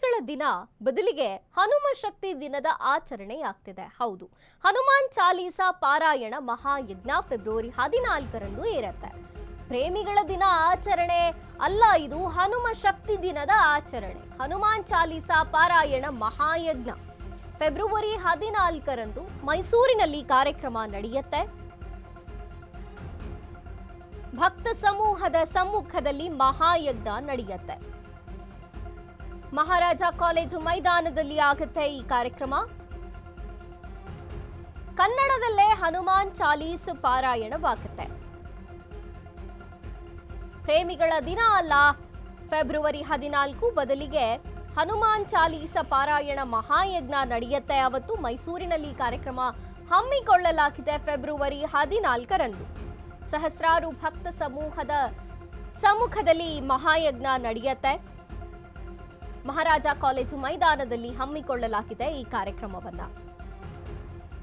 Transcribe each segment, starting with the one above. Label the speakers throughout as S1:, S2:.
S1: ಪ್ರೇಮಿಗಳ ದಿನ ಬದಲಿಗೆ ಹನುಮ ಶಕ್ತಿ ದಿನದ ಆಚರಣೆಯಾಗ್ತಿದೆ. ಹೌದು, ಹನುಮಾನ್ ಚಾಲೀಸಾ ಪಾರಾಯಣ ಮಹಾಯಜ್ಞ ಫೆಬ್ರವರಿ 14ರಂದು ಇರುತ್ತೆ. ಪ್ರೇಮಿಗಳ ದಿನ ಆಚರಣೆ ಅಲ್ಲ, ಇದು ಹನುಮ ಶಕ್ತಿ ದಿನದ ಆಚರಣೆ. ಹನುಮಾನ್ ಚಾಲೀಸಾ ಪಾರಾಯಣ ಮಹಾಯಜ್ಞ ಫೆಬ್ರವರಿ 14ರಂದು ಮೈಸೂರಿನಲ್ಲಿ ಕಾರ್ಯಕ್ರಮ ನಡೆಯುತ್ತೆ. ಭಕ್ತ ಸಮೂಹದ ಸಮ್ಮುಖದಲ್ಲಿ ಮಹಾಯಜ್ಞ ನಡೆಯುತ್ತೆ. ಮಹಾರಾಜ ಕಾಲೇಜು ಮೈದಾನದಲ್ಲಿ ಆಗುತ್ತೆ ಈ ಕಾರ್ಯಕ್ರಮ. ಕನ್ನಡದಲ್ಲೇ ಹನುಮಾನ್ ಚಾಲೀಸ್ ಪಾರಾಯಣವಾಗುತ್ತೆ. ಪ್ರೇಮಿಗಳ ದಿನ ಅಲ್ಲ, ಫೆಬ್ರವರಿ 14 ಬದಲಿಗೆ ಹನುಮಾನ್ ಚಾಲೀಸ ಪಾರಾಯಣ ಮಹಾಯಜ್ಞ ನಡೆಯುತ್ತೆ. ಅವತ್ತು ಮೈಸೂರಿನಲ್ಲಿ ಕಾರ್ಯಕ್ರಮ ಹಮ್ಮಿಕೊಳ್ಳಲಾಗಿದೆ. ಫೆಬ್ರವರಿ 14ರಂದು ಸಹಸ್ರಾರು ಭಕ್ತ ಸಮೂಹದ ಸಮ್ಮುಖದಲ್ಲಿ ಮಹಾಯಜ್ಞ ನಡೆಯುತ್ತೆ. ಮಹಾರಾಜ ಕಾಲೇಜು ಮೈದಾನದಲ್ಲಿ ಹಮ್ಮಿಕೊಳ್ಳಲಾಗಿದೆ ಈ ಕಾರ್ಯಕ್ರಮವನ್ನ.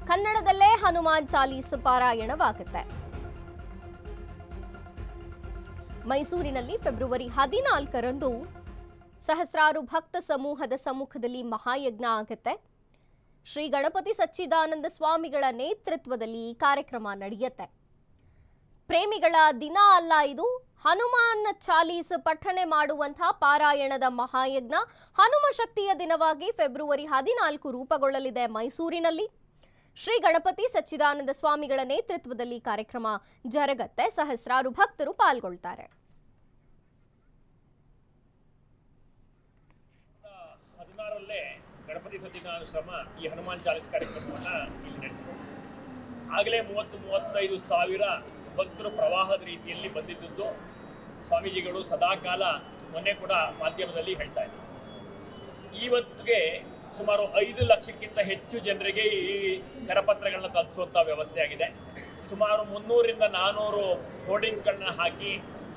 S1: ಕನ್ನಡದಲ್ಲೇ ಹನುಮಾನ್ ಚಾಲೀಸ್ ಪಾರಾಯಣವಾಗುತ್ತೆ. ಮೈಸೂರಿನಲ್ಲಿ ಫೆಬ್ರವರಿ 14ರಂದು ಸಹಸ್ರಾರು ಭಕ್ತ ಸಮೂಹದ ಸಮ್ಮುಖದಲ್ಲಿ ಮಹಾಯಜ್ಞ ಆಗುತ್ತೆ. ಶ್ರೀ ಗಣಪತಿ ಸಚ್ಚಿದಾನಂದ ಸ್ವಾಮಿಗಳ ನೇತೃತ್ವದಲ್ಲಿ ಈ ಕಾರ್ಯಕ್ರಮ ನಡೆಯುತ್ತೆ. ಪ್ರೇಮಿಗಳ ದಿನ ಅಲ್ಲ, ಇದು ಹನುಮಾನ್ ಚಾಲೀಸ್ ಪಠನೆ ಮಾಡುವಂತಹ ಪಾರಾಯಣದ ಮಹಾಯಜ್ಞ ಹನುಮ ಶಕ್ತಿಯ ದಿನವಾಗಿ ಫೆಬ್ರವರಿ 14 ರೂಪುಗೊಳ್ಳಲಿದೆ. ಮೈಸೂರಿನಲ್ಲಿ ಶ್ರೀ ಗಣಪತಿ ಸಚ್ಚಿದಾನಂದ ಸ್ವಾಮಿಗಳ ನೇತೃತ್ವದಲ್ಲಿ ಕಾರ್ಯಕ್ರಮ ಜರುಗತ್ತೆ. ಸಹಸ್ರಾರು ಭಕ್ತರು ಪಾಲ್ಗೊಳ್ತಾರೆ.
S2: 16ರಲ್ಲೇ ಗಣಪತಿ ಸಚ್ಚಿದಾನಂದ ಈ ಹನುಮಾನ್ ಚಾಲೀಸ್ ಕಾರ್ಯಕ್ರಮವನ್ನು ಇಲ್ಲಿ ನಡೆಸಿದೆ. ಆಗಲೇ 30-35 ಸಾವಿರ ಭಕ್ತರು ಪ್ರವಾಹದ ರೀತಿಯಲ್ಲಿ ಬಂದಿದ್ದು ಸ್ವಾಮೀಜಿಗಳು ಸದಾಕಾಲ ಮೊನ್ನೆ ಕೂಡ ಮಾಧ್ಯಮದಲ್ಲಿ ಹೇಳ್ತಾ ಇದ್ದಾರೆ. ಇವತ್ತಿಗೆ ಸುಮಾರು 5 ಲಕ್ಷಕ್ಕಿಂತ ಹೆಚ್ಚು ಜನರಿಗೆ ಈ ಕರಪತ್ರಗಳನ್ನ ತಲುಪಿಸುವಂಥ ವ್ಯವಸ್ಥೆ ಆಗಿದೆ. ಸುಮಾರು 300ರಿಂದ 400 ಹೋರ್ಡಿಂಗ್ಸ್ಗಳನ್ನ ಹಾಕಿ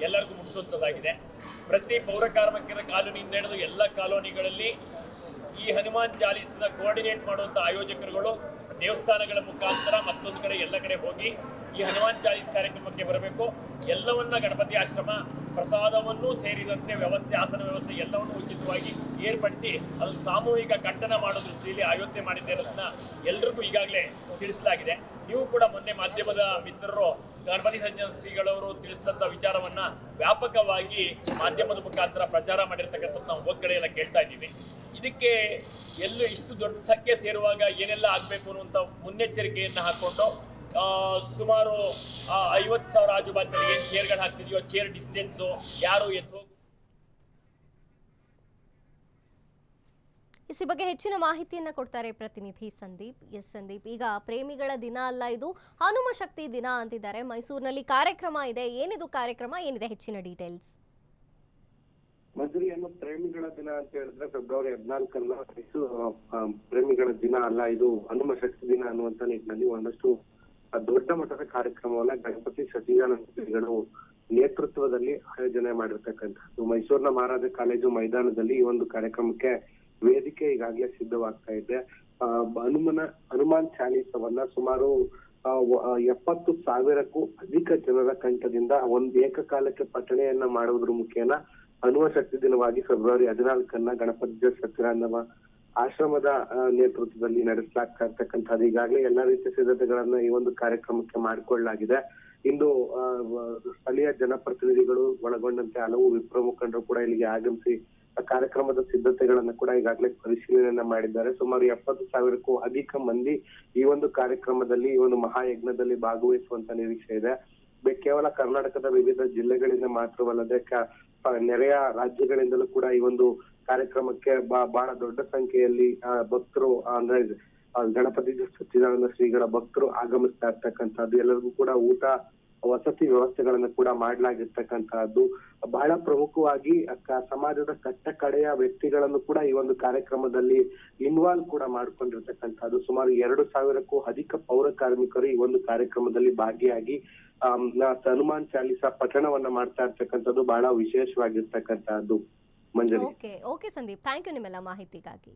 S2: ಎಲ್ಲರಿಗೂ ಮುಟ್ಟಿಸುವಂಥದ್ದಾಗಿದೆ. ಪ್ರತಿ ಪೌರ ಕಾರ್ಮಿಕರ ಕಾಲೋನಿಯಿಂದ ಹಿಡಿದು ಎಲ್ಲ ಕಾಲೋನಿಗಳಲ್ಲಿ ಈ ಹನುಮಾನ್ ಚಾಲೀಸ್ನ ಕೋಆರ್ಡಿನೇಟ್ ಮಾಡುವಂಥ ಆಯೋಜಕರುಗಳು ದೇವಸ್ಥಾನಗಳ ಮುಖಾಂತರ ಮತ್ತೊಂದು ಕಡೆ ಎಲ್ಲ ಕಡೆ ಹೋಗಿ ಈ ಹನುಮಾನ್ ಚಾಲೀಸ್ ಕಾರ್ಯಕ್ರಮಕ್ಕೆ ಬರಬೇಕು. ಎಲ್ಲವನ್ನ ಗಣಪತಿ ಆಶ್ರಮ ಪ್ರಸಾದವನ್ನೂ ಸೇರಿದಂತೆ ವ್ಯವಸ್ಥೆ, ಆಸನ ವ್ಯವಸ್ಥೆ ಎಲ್ಲವನ್ನೂ ಉಚಿತವಾಗಿ ಏರ್ಪಡಿಸಿ ಅದನ್ನು ಸಾಮೂಹಿಕ ಕಟ್ಟಣ ಮಾಡೋ ದೃಷ್ಟಿಯಲ್ಲಿ ಆಯೋಜನೆ ಮಾಡಿದೆ ಅನ್ನೋದನ್ನ ಎಲ್ರಿಗೂ ಈಗಾಗಲೇ ತಿಳಿಸಲಾಗಿದೆ. ನೀವು ಕೂಡ ಮೊನ್ನೆ ಮಾಧ್ಯಮದ ಮಿತ್ರರು ಗಣಪತಿ ಸಚ್ಚಿದಾನಂದ ಶ್ರೀಗಳವರು ತಿಳಿಸಿದಂಥ ವಿಚಾರವನ್ನ ವ್ಯಾಪಕವಾಗಿ ಮಾಧ್ಯಮದ ಮುಖಾಂತರ ಪ್ರಚಾರ ಮಾಡಿರ್ತಕ್ಕಂಥದ್ದು ನಾವು ಹೋದ ಕಡೆ ಎಲ್ಲ ಕೇಳ್ತಾ ಇದ್ದೀವಿ. ಇದಕ್ಕೆ ಎಲ್ಲೂ ಇಷ್ಟು ದೊಡ್ಡ ಸಂಖ್ಯೆ ಸೇರುವಾಗ ಏನೆಲ್ಲ ಆಗಬೇಕು ಅನ್ನುವಂಥ ಮುನ್ನೆಚ್ಚರಿಕೆಯನ್ನು ಹಾಕ್ಕೊಂಡು ಸುಮಾರು 50,000 ಆಜುಬಾಜಿನಲ್ಲಿ ಏನು ಚೇರ್ಗಳು ಹಾಕ್ತಿದೆಯೋ ಚೇರ್ ಡಿಸ್ಟೆನ್ಸು ಯಾರು ಎದ್ದು
S1: ಈ ಬಗ್ಗೆ ಹೆಚ್ಚಿನ ಮಾಹಿತಿಯನ್ನ ಕೊಡ್ತಾರೆ ಪ್ರತಿನಿಧಿ ಸಂದೀಪ್. ಸಂದೀಪ್, ಈಗ ಪ್ರೇಮಿಗಳ ದಿನ ಅಲ್ಲ, ಇದು ಹನುಮ ಶಕ್ತಿ ದಿನ ಅಂತಿದ್ದಾರೆ. ಮೈಸೂರಿನಲ್ಲಿ ಕಾರ್ಯಕ್ರಮ ಇದೆ. ಏನಿದು ಕಾರ್ಯಕ್ರಮ, ಏನಿದೆ ಹೆಚ್ಚಿನ ಡೀಟೇಲ್ಸ್?
S3: ಮಧುರಿಯನ್ನು ಪ್ರೇಮಿಗಳ ದಿನ ಅಂತ ಹೇಳಿದ್ರೆ ಫೆಬ್ರವರಿ 14 ಪ್ರೇಮಿಗಳ ದಿನ ಅಲ್ಲ, ಇದು ಹನುಮ ಶಕ್ತಿ ದಿನ ಅನ್ನುವಂತ ನಿಟ್ಟಿನಲ್ಲಿ ಒಂದಷ್ಟು ದೊಡ್ಡ ಮಟ್ಟದ ಕಾರ್ಯಕ್ರಮವನ್ನ ಗಣಪತಿ ಸಚ್ಚಿದಾನಂದ ಶ್ರೀಗಳು ನೇತೃತ್ವದಲ್ಲಿ ಆಯೋಜನೆ ಮಾಡಿರ್ತಕ್ಕಂಥದ್ದು. ಮೈಸೂರಿನ ಮಹಾರಾಜ ಕಾಲೇಜು ಮೈದಾನದಲ್ಲಿ ಈ ಒಂದು ಕಾರ್ಯಕ್ರಮಕ್ಕೆ ವೇದಿಕೆ ಈಗಾಗಲೇ ಸಿದ್ಧವಾಗ್ತಾ ಇದೆ. ಹನುಮಾನ್ ಚಾಲೀಸವನ್ನ ಸುಮಾರು 70,000ಕ್ಕೂ ಅಧಿಕ ಜನರ ಕಂಠದಿಂದ ಒಂದು ಏಕಕಾಲಕ್ಕೆ ಪಠಣೆಯನ್ನ ಮಾಡುವುದ್ರ ಮುಖೇನ ಹನುಮ ಶಕ್ತಿ ದಿನವಾಗಿ ಫೆಬ್ರವರಿ 14 ಗಣಪತಿ ಸಚ್ಚಿದಾನಂದ ಆಶ್ರಮದ ನೇತೃತ್ವದಲ್ಲಿ ನಡೆಸಲಾಗ್ತಾ ಇರ್ತಕ್ಕಂಥದ್ದು. ಈಗಾಗಲೇ ಎಲ್ಲಾ ರೀತಿಯ ಸಿದ್ಧತೆಗಳನ್ನ ಈ ಒಂದು ಕಾರ್ಯಕ್ರಮಕ್ಕೆ ಮಾಡಿಕೊಳ್ಳಲಾಗಿದೆ. ಇಂದು ಸ್ಥಳೀಯ ಜನಪ್ರತಿನಿಧಿಗಳು ಒಳಗೊಂಡಂತೆ ಹಲವು ವಿಪ್ರ ಮುಖಂಡರು ಕೂಡ ಇಲ್ಲಿಗೆ ಆಗಮಿಸಿ ಕಾರ್ಯಕ್ರಮದ ಸಿದ್ಧತೆಗಳನ್ನ ಕೂಡ ಈಗಾಗಲೇ ಪರಿಶೀಲನೆಯನ್ನ ಮಾಡಿದ್ದಾರೆ. ಸುಮಾರು 70,000ಕ್ಕೂ ಅಧಿಕ ಮಂದಿ ಈ ಒಂದು ಕಾರ್ಯಕ್ರಮದಲ್ಲಿ, ಈ ಒಂದು ಮಹಾಯಜ್ಞದಲ್ಲಿ ಭಾಗವಹಿಸುವಂತ ನಿರೀಕ್ಷೆ ಇದೆ. ಕೇವಲ ಕರ್ನಾಟಕದ ವಿವಿಧ ಜಿಲ್ಲೆಗಳಿಂದ ಮಾತ್ರವಲ್ಲದೆ ನೆರೆಯ ರಾಜ್ಯಗಳಿಂದಲೂ ಕೂಡ ಈ ಒಂದು ಕಾರ್ಯಕ್ರಮಕ್ಕೆ ಬಹಳ ದೊಡ್ಡ ಸಂಖ್ಯೆಯಲ್ಲಿ ಭಕ್ತರು ಅಂದ್ರೆ ಗಣಪತಿ ಸಚ್ಚಿದಾನಂದ ಶ್ರೀಗಳ ಭಕ್ತರು ಆಗಮಿಸ್ತಾ ಇರ್ತಕ್ಕಂಥದ್ದು. ಎಲ್ಲರಿಗೂ ಕೂಡ ಊಟ ವಸತಿ ವ್ಯವಸ್ಥೆಗಳನ್ನ ಕೂಡ ಮಾಡಲಾಗಿರ್ತಕ್ಕಂತಹದ್ದು. ಬಹಳ ಪ್ರಮುಖವಾಗಿ ಸಮಾಜದ ಕಟ್ಟ ಕಡೆಯ ವ್ಯಕ್ತಿಗಳನ್ನು ಕೂಡ ಈ ಒಂದು ಕಾರ್ಯಕ್ರಮದಲ್ಲಿ ಇನ್ವಾಲ್ವ್ ಕೂಡ ಮಾಡ್ಕೊಂಡಿರ್ತಕ್ಕಂಥದ್ದು. ಸುಮಾರು 2,000ಕ್ಕೂ ಅಧಿಕ ಪೌರ ಕಾರ್ಮಿಕರು ಈ ಒಂದು ಕಾರ್ಯಕ್ರಮದಲ್ಲಿ ಭಾಗಿಯಾಗಿ ಹನುಮಾನ್ ಚಾಲೀಸಾ ಪಠಣವನ್ನ ಮಾಡ್ತಾ ಇರ್ತಕ್ಕಂಥದ್ದು ಬಹಳ ವಿಶೇಷವಾಗಿರ್ತಕ್ಕಂಥದ್ದು. ಮಂಜರಿ.
S1: ಓಕೆ ಸಂದೀಪ್, ಥ್ಯಾಂಕ್ ಯು ನಿಮ್ಮೆಲ್ಲ ಮಾಹಿತಿಗಾಗಿ.